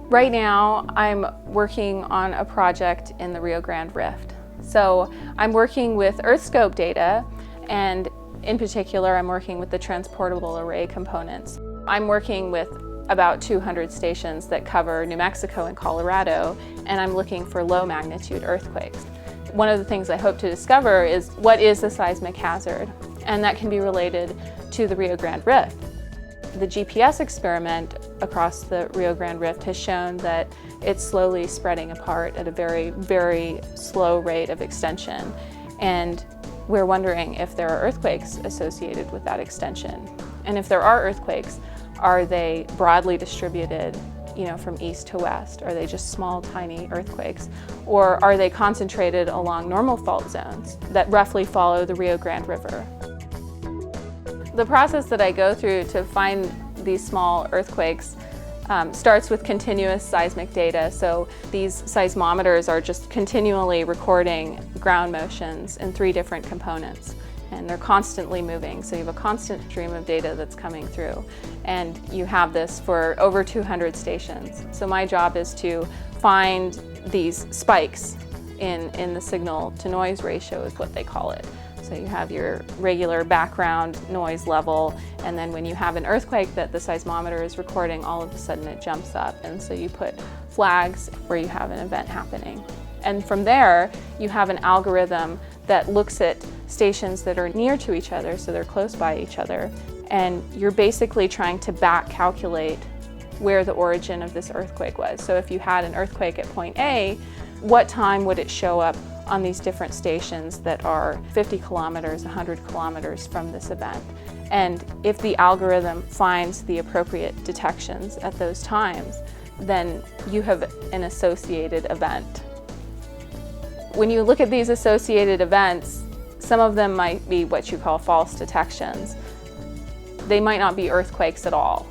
Right now, I'm working on a project in the Rio Grande Rift. So I'm working with EarthScope data, and in particular, I'm working with the transportable array components. I'm working with about 200 stations that cover New Mexico and Colorado, and I'm looking for low magnitude earthquakes. One of the things I hope to discover is what is the seismic hazard, and that can be related to the Rio Grande Rift. The GPS experiment across the Rio Grande Rift has shown that it's slowly spreading apart at a very, very slow rate of extension. And we're wondering if there are earthquakes associated with that extension. And if there are earthquakes, are they broadly distributed, from east to west? Are they just small, tiny earthquakes? Or are they concentrated along normal fault zones that roughly follow the Rio Grande River? The process that I go through to find these small earthquakes starts with continuous seismic data. So these seismometers are just continually recording ground motions in 3 different components, and they're constantly moving. So you have a constant stream of data that's coming through, and you have this for over 200 stations. So my job is to find these spikes in the signal to noise ratio, is what they call it. So you have your regular background noise level, and then when you have an earthquake that the seismometer is recording, all of a sudden it jumps up, and so you put flags where you have an event happening. And from there, you have an algorithm that looks at stations that are near to each other, so they're close by each other, and you're basically trying to back calculate where the origin of this earthquake was. So if you had an earthquake at point A, what time would it show up on these different stations that are 50 kilometers, 100 kilometers from this event? And if the algorithm finds the appropriate detections at those times, then you have an associated event. When you look at these associated events, some of them might be what you call false detections. They might not be earthquakes at all.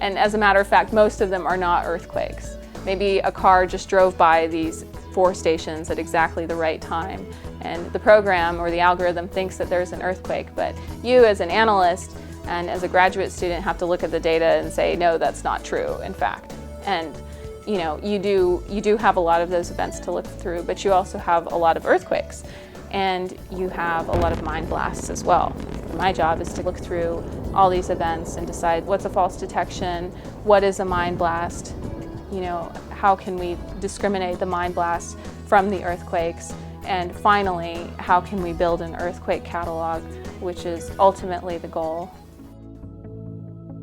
And as a matter of fact, most of them are not earthquakes. Maybe a car just drove by these 4 stations at exactly the right time, and the program or the algorithm thinks that there's an earthquake, but you as an analyst and as a graduate student have to look at the data and say, no, that's not true, in fact. And you do have a lot of those events to look through, but you also have a lot of earthquakes, and you have a lot of mine blasts as well. My job is to look through all these events and decide what's a false detection, what is a mine blast, how can we discriminate the mine blasts from the earthquakes, and finally, how can we build an earthquake catalog, which is ultimately the goal.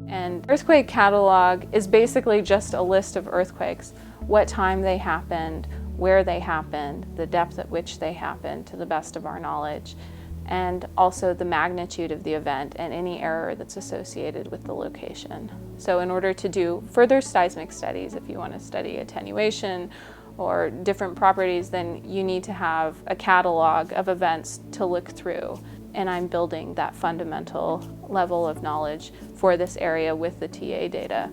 And earthquake catalog is basically just a list of earthquakes, what time they happened, where they happened, the depth at which they happened to the best of our knowledge, and also the magnitude of the event and any error that's associated with the location. So in order to do further seismic studies, if you want to study attenuation or different properties, then you need to have a catalog of events to look through. And I'm building that fundamental level of knowledge for this area with the TA data.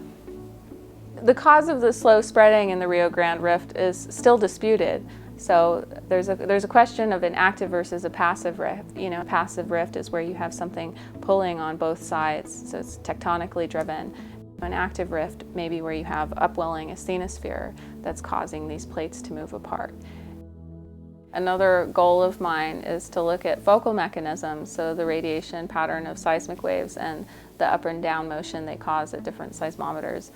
The cause of the slow spreading in the Rio Grande Rift is still disputed. So there's a question of an active versus a passive rift. A passive rift is where you have something pulling on both sides, so it's tectonically driven. An active rift may be where you have upwelling asthenosphere that's causing these plates to move apart. Another goal of mine is to look at focal mechanisms, so the radiation pattern of seismic waves and the up and down motion they cause at different seismometers,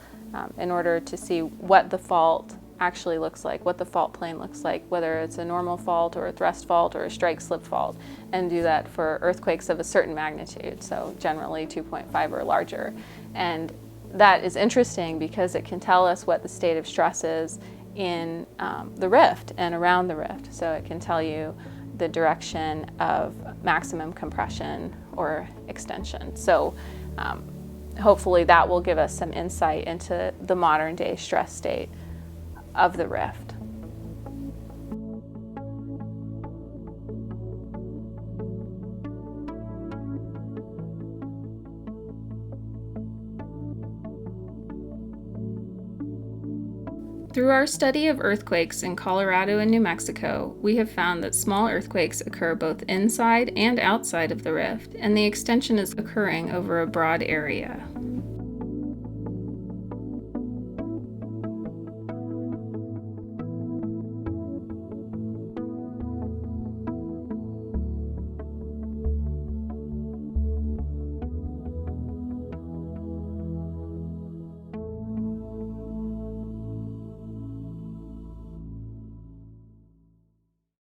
in order to see what the fault actually looks like, what the fault plane looks like, whether it's a normal fault or a thrust fault or a strike slip fault, and do that for earthquakes of a certain magnitude, so generally 2.5 or larger. And that is interesting because it can tell us what the state of stress is in the rift and around the rift. So it can tell you the direction of maximum compression or extension. So hopefully that will give us some insight into the modern day stress state of the rift. Through our study of earthquakes in Colorado and New Mexico, we have found that small earthquakes occur both inside and outside of the rift, and the extension is occurring over a broad area.